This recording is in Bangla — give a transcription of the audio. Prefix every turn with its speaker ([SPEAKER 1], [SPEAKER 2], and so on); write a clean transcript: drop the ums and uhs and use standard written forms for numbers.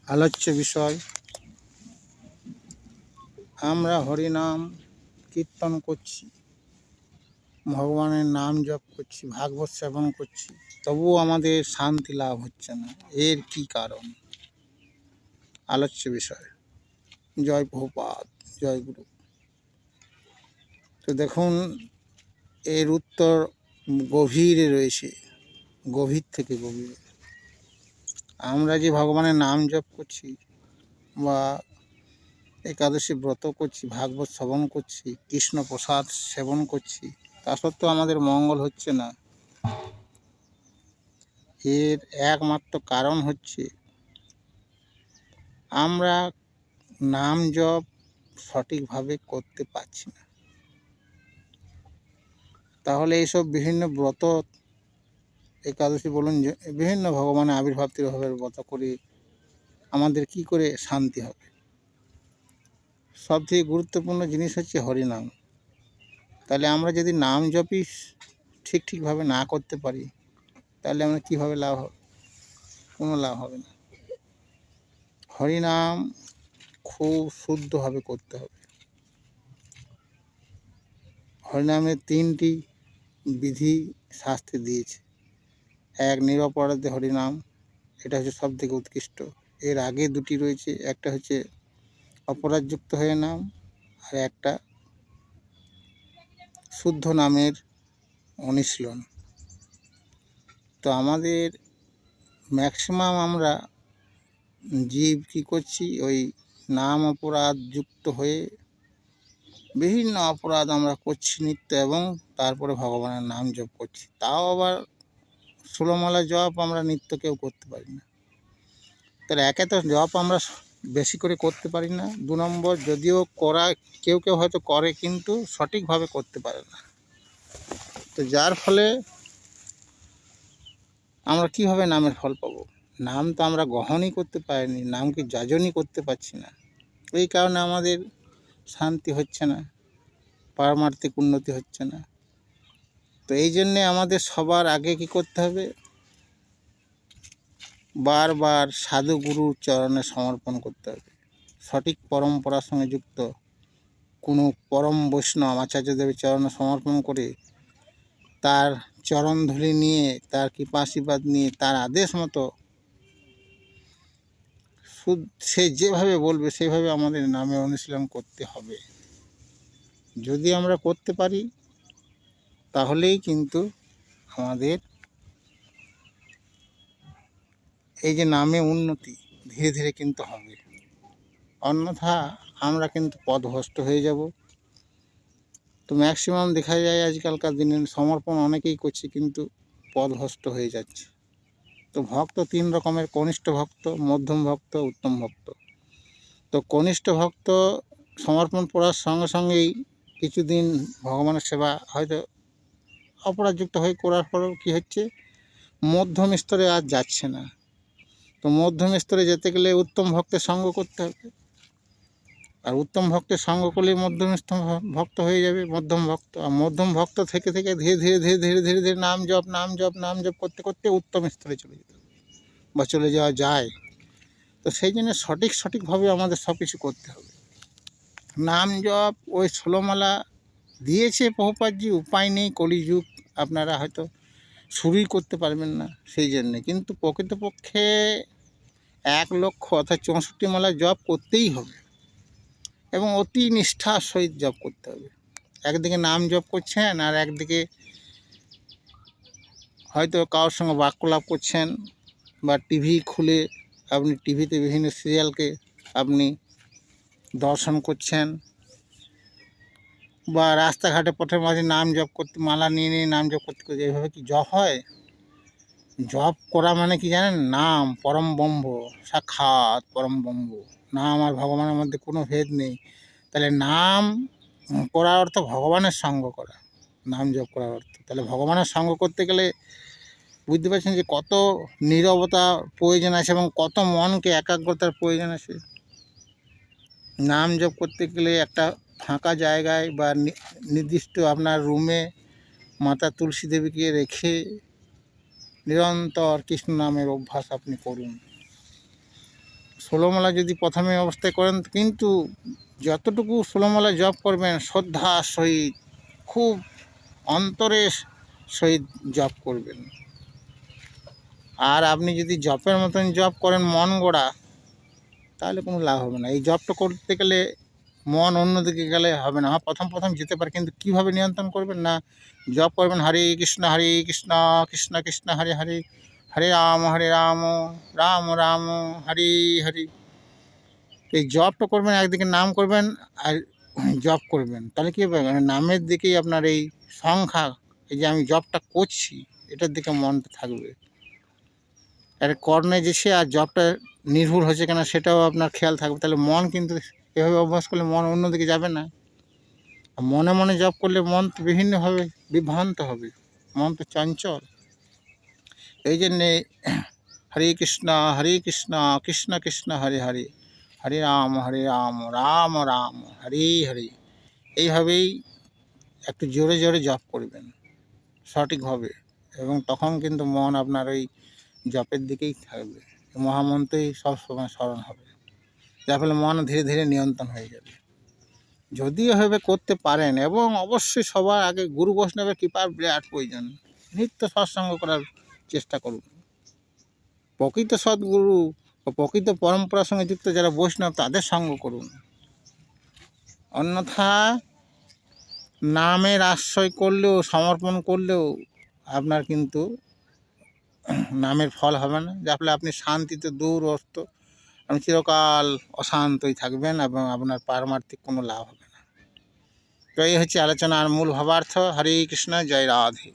[SPEAKER 1] আলোচ্য বিষয়, আমরা হরিনাম কীর্তন করছি, ভগবানের নাম জপ করছি, ভাগবত সেবন করছি, তবুও আমাদের শান্তি লাভ হচ্ছে না। এর কি কারণ? আলোচ্য বিষয়। জয় প্রভুপাদ, জয় গুরু। তো দেখুন, এর উত্তর গভীরে রয়েছে, গভীর থেকে গভীরে। আমরা যে ভগবানের নাম জপ করছি বা একাদশী ব্রত করছি, ভাগবত শ্রবণ করছি, কৃষ্ণ প্রসাদ সেবন করছি, তা সত্ত্বেও আমাদের মঙ্গল হচ্ছে না। এর একমাত্র কারণ হচ্ছে আমরা নাম জপ সঠিকভাবে করতে পারছি না। তাহলে এইসব বিভিন্ন ব্রত, একাদশী বলুন, বিভিন্ন ভগবানের আবির্ভাব তিরোভাবের ব্রত করে আমাদের কি করে শান্তি হবে? সবথেকে গুরুত্বপূর্ণ জিনিস হচ্ছে হরিনাম। তাহলে আমরা যদি নাম জপই ঠিকভাবে না করতে পারি, তাহলে আমরা কীভাবে লাভ হবে? কোনো লাভ হবে না। হরিনাম খুব শুদ্ধভাবে করতে হবে। হরিনামের 3টি বিধি শাস্ত্রে দিয়েছে। এক, নিরপরাধে হরিনাম, এটা হচ্ছে সব থেকে উৎকৃষ্ট। এর আগে 2টি রয়েছে, একটা হচ্ছে অপরাধযুক্ত হয়ে নাম, আর একটা শুদ্ধ নামের অনুশীলন। তো আমাদের ম্যাক্সিমাম আমরা জীব কী করছি, ওই নাম অপরাধ যুক্ত হয়ে বিভিন্ন অপরাধ আমরা করছি নিত্য, এবং তারপরে ভগবানের নাম জপ করছি। তাও আবার 16 মালা জপ আমরা নিত্য কেউ করতে পারি না। তাহলে একে তো জপ আমরা বেশি করে করতে পারি না, 2 নম্বর যদিও কেউ হয়তো করে, কিন্তু সঠিকভাবে করতে পারে না। তো যার ফলে আমরা কীভাবে নামের ফল পাবো? নাম তো আমরা গ্রহণই করতে পারিনি, নামকে যাজনই করতে পারছি না। এই কারণে আমাদের শান্তি হচ্ছে না, পারমার্থিক উন্নতি হচ্ছে না। তো এই জন্যে আমাদের সবার আগে কি করতে হবে? বারবার সাধু গুরুর চরণে সমর্পণ করতে হবে। সঠিক পরম্পরার সঙ্গে যুক্ত কোনো পরম বৈষ্ণব আচার্যদেবের চরণে সমর্পণ করে তার চরণধূলি নিয়ে, তার কৃপাশীর্বাদ নিয়ে, তার আদেশ মতো সে যেভাবে বলবে সেইভাবে আমাদের নামে অনুশীলন করতে হবে। যদি আমরা করতে পারি, তাহলেই কিন্তু আমাদের এই যে নামে উন্নতি ধীরে ধীরে কিন্তু হবে। অন্যথা আমরা কিন্তু পথভ্রষ্ট হয়ে যাব। তো ম্যাক্সিমাম দেখা যায় আজকালকার দিনে সমর্পণ অনেকেই করছে, কিন্তু পথভ্রষ্ট হয়ে যাচ্ছে। তো ভক্ত 3 রকমের: কনিষ্ঠ ভক্ত, মধ্যম ভক্ত, উত্তম ভক্ত। তো কনিষ্ঠ ভক্ত সমর্পণ করার সঙ্গে সঙ্গেই কিছুদিন ভগবানের সেবা হয়তো অপরাধযুক্ত হয়ে করার পরেও কী হচ্ছে, মধ্যম স্তরে আর যাচ্ছে না। তো মধ্যম স্তরে যেতে গেলে উত্তম ভক্তের সঙ্গ করতে হবে, আর উত্তম ভক্তের সঙ্গ করলেই মধ্যম ভক্ত হয়ে যাবে মধ্যম ভক্ত। আর মধ্যম ভক্ত থেকে ধীরে ধীরে নাম জপ করতে করতে উত্তম স্তরে চলে যেতে হবে বা চলে যাওয়া যায়। তো সেই জন্য সঠিকভাবে আমাদের সব কিছু করতে হবে। নাম জপ ওই 16 মালা দিয়েছে প্রভুপাদজি, উপায় নেই, কলিযুগ, আপনারা হয়তো শুরুই করতে পারবেন না সেই জন্যে। কিন্তু প্রকৃতপক্ষে 1 লক্ষ অর্থাৎ 64 মালা জপ করতেই হবে, এবং অতি নিষ্ঠার সহিত জপ করতে হবে। একদিকে নাম জপ করছেন, আর একদিকে হয়তো কারোর সঙ্গে বাক্যলাপ করছেন, বা টিভি খুলে আপনি টিভিতে বিভিন্ন সিরিয়ালকে আপনি দর্শন করছেন, বা রাস্তাঘাটে পথের মাঝে নাম জপ করতে, মালা নিয়ে নাম জপ করতে করতে। এইভাবে কি জপ হয়? জপ করা মানে কি জানেন? নাম পরম ব্রহ্ম, সাক্ষাৎ পরম ব্রহ্ম। নাম আর ভগবানের মধ্যে কোনো ভেদ নেই। তাহলে নাম করার অর্থ ভগবানের সঙ্গ করা, নাম জপ করার অর্থ। তাহলে ভগবানের সঙ্গ করতে গেলে বুঝতে পারছেন যে কত নীরবতা প্রয়োজন আছে, এবং কত মনকে একাগ্রতার প্রয়োজন আছে। নাম জপ করতে গেলে একটা ফাঁকা জায়গায় বা নির্দিষ্ট আপনার রুমে মাতা তুলসী দেবীকে রেখে নিরন্তর কৃষ্ণ নামের অভ্যাস আপনি করুন। ষোলোমালা যদি প্রথমে অবস্থায় করেন, কিন্তু যতটুকু ষোলোমালা জপ করবেন শ্রদ্ধা সহিত, খুব অন্তরের সহিত জপ করবেন। আর আপনি যদি জপের মতন জপ করেন মন গড়া, তাহলে কোনো লাভ হবে না। এই জপটা করতে গেলে মন অন্যদিকে গেলে হবে না। হ্যাঁ, প্রথম যেতে পারে, কিন্তু কীভাবে নিয়ন্ত্রণ করবেন না, জপ করবেন হরে কৃষ্ণ কৃষ্ণ কৃষ্ণ হরে হরে, হরে রাম রাম রাম হরে হরে। এই জপটা করবেন, একদিকে নাম করবেন আর জপ করবেন, তাহলে কী হবে, নামের দিকেই আপনার এই সংখ্যা, এই যে আমি জপটা করছি এটার দিকে মনটা থাকবে। আর কর্ণে যে সে আর জবটা নির্ভুল হচ্ছে কিনা সেটাও আপনার খেয়াল থাকবে। তাহলে মন কিন্তু এভাবে অভ্যাস করলে মন অন্যদিকে যাবে না। আর মনে মনে জপ করলে মন তো বিভিন্নভাবে বিভ্রান্ত হবে, মন তো চঞ্চল। এই জন্যে হরে কৃষ্ণ কৃষ্ণ কৃষ্ণ হরে হরে, হরে রাম রাম রাম হরে হরে। এইভাবেই একটু জোরে জোরে জপ করবেন সঠিকভাবে, এবং তখন কিন্তু মন আপনার ওই জপের দিকেই থাকবে, মহামন্ত্রই সবসময় স্মরণ হবে, যার ফলে মন ধীরে ধীরে নিয়ন্ত্রণ হয়ে যাবে। যদি এভাবে করতে পারেন, এবং অবশ্যই সবার আগে গুরু বৈষ্ণবের কৃপার বিরাট প্রয়োজন। নিত্য সৎসঙ্গ করার চেষ্টা করুন। প্রকৃত সদ্গুরু ও প্রকৃত পরম্পরার সঙ্গে যুক্ত যারা বৈষ্ণব, তাদের সঙ্গ করুন। অন্যথা নামের আশ্রয় করলেও, সমর্পণ করলেও আপনার কিন্তু নামের ফল হবে না, যার ফলে আপনি শান্তিতে দূরস্থ, আপনি চিরকাল অশান্তই থাকবেন এবং আপনার পারমার্থিক কোনো লাভ হবে না। তো এই হচ্ছে আলোচনার মূল ভাবার্থ। হরে কৃষ্ণ, জয় রাধে।